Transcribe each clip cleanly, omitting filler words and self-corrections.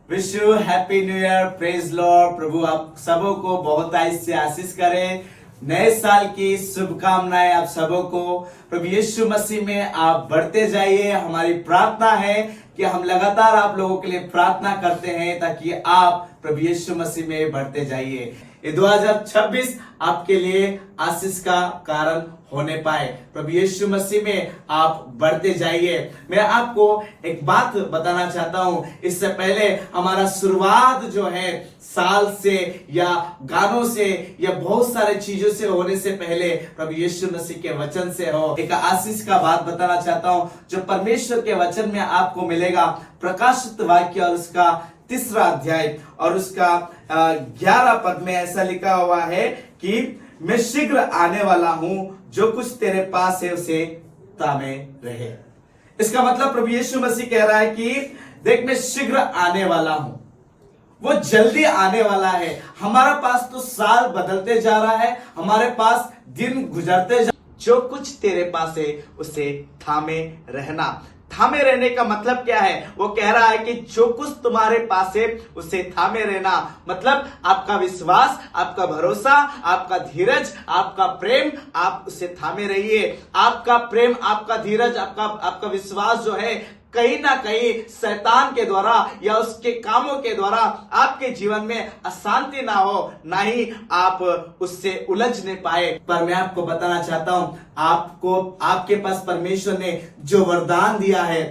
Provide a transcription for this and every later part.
Wish you happy new year, praise Lord. प्रभु आप सबों को बहुत से आशीष करे। नए साल की शुभकामनाएं आप सबों को। प्रभु यीशु मसीह में आप बढ़ते जाइए। हमारी प्रार्थना है कि हम लगातार आप लोगों के लिए प्रार्थना करते हैं ताकि आप प्रभु यीशु मसीह में बढ़ते जाइए। ये 2026 आपके लिए आशीष का कारण होने पाए। प्रभु यीशु मसीह में आप बढ़ते जाइए। मैं आपको एक बात बताना चाहता हूं। इससे पहले हमारा शुरुआत जो है साल से या गानों से या बहुत सारे चीजों से होने से पहले प्रभु यीशु मसीह के वचन से हो। एक आशीष का बात बताना चाहता हूं जो परमेश्वर के वचन में आपको मिलेगा। प्रकाशित वाक्य और उसका 3रा अध्याय और उसका 11 पद में ऐसा लिखा हुआ है कि मैं शीघ्र आने वाला हूं, जो कुछ तेरे पास है उसे थामे रहे। इसका मतलब प्रभु यीशु मसीह कह रहा है कि देख मैं शीघ्र आने वाला हूं, वो जल्दी आने वाला है। हमारे पास तो साल बदलते जा रहा है, हमारे पास दिन गुजरते जो कुछ तेरे पास है उसे थामे रहना। थामे रहने का मतलब क्या है? वो कह रहा है कि जो कुछ तुम्हारे पास है उसे थामे रहना। मतलब आपका विश्वास, आपका भरोसा, आपका धीरज, आपका प्रेम, आप उसे थामे रहिए। आपका प्रेम, आपका धीरज, आपका विश्वास जो है कहीं ना कहीं शैतान के द्वारा या उसके कामों के द्वारा आपके जीवन में अशांति ना हो, ना ही आप उससे उलझने पाए। पर मैं आपको बताना चाहता हूं, आपको आपके पास परमेश्वर ने जो वरदान दिया है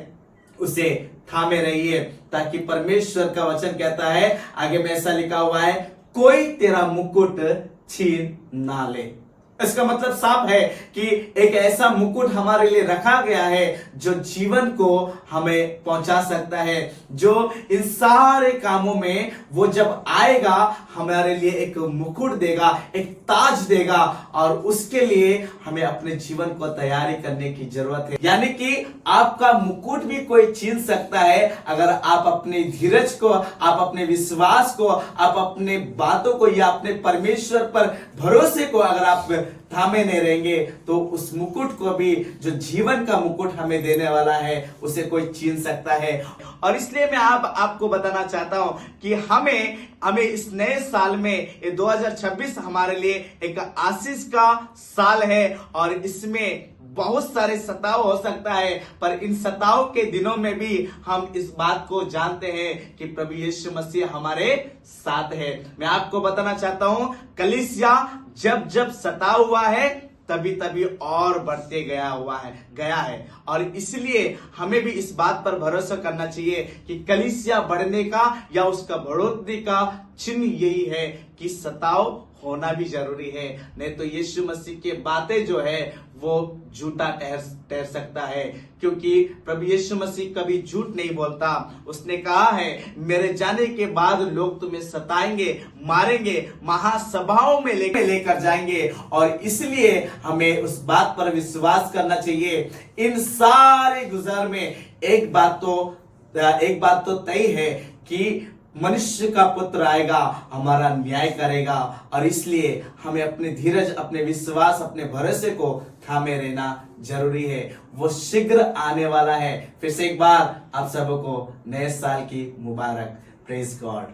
उसे थामे रहिए, ताकि परमेश्वर का वचन कहता है आगे में ऐसा लिखा हुआ है, कोई तेरा मुकुट छीन ना ले। इसका मतलब साफ है कि एक ऐसा मुकुट हमारे लिए रखा गया है जो जीवन को हमें पहुंचा सकता है, जो इन सारे कामों में वो जब आएगा हमारे लिए एक मुकुट देगा, एक ताज देगा, और उसके लिए हमें अपने जीवन को तैयारी करने की जरूरत है। यानी कि आपका मुकुट भी कोई छीन सकता है अगर आप अपने धीरज को, आप अपने विश्वास को, आप अपने बातों को या अपने परमेश्वर पर भरोसे को अगर आप थामे नहीं रहेंगे तो उस मुकुट को भी, जो जीवन का मुकुट हमें देने वाला है, उसे कोई छीन सकता है। और इसलिए मैं आपको बताना चाहता हूं कि हमें इस नए साल में, ये 2026 हमारे लिए एक आशीष का साल है और इसमें बहुत सारे सताव हो सकता है, पर इन सताव के दिनों में भी हम इस बात को जानते हैं कि प्रभु यीशु मसीह हमारे साथ है। मैं आपको बताना चाहता हूं, कलीसिया जब सता हुआ है तभी और बढ़ते गया है और इसलिए हमें भी इस बात पर भरोसा करना चाहिए कि कलीसिया बढ़ने का या उसका बढ़ोतरी का चिन्ह यही है कि सताव होना भी जरूरी है। नहीं तो यीशु मसीह की बातें जो है वो झूठा ठहर सकता है, क्योंकि प्रभु यीशु मसीह कभी झूठ नहीं बोलता। उसने कहा है मेरे जाने के बाद लोग तुम्हें सताएंगे, मारेंगे, महासभाओं में लेकर जाएंगे, और इसलिए हमें उस बात पर विश्वास करना चाहिए। इन सारे गुजर में एक बात तो तय है कि मनुष्य का पुत्र आएगा, हमारा न्याय करेगा, और इसलिए हमें अपने धीरज, अपने विश्वास, अपने भरोसे को थामे रहना जरूरी है। वो शीघ्र आने वाला है। फिर से एक बार आप सबको नए साल की मुबारक। Praise God.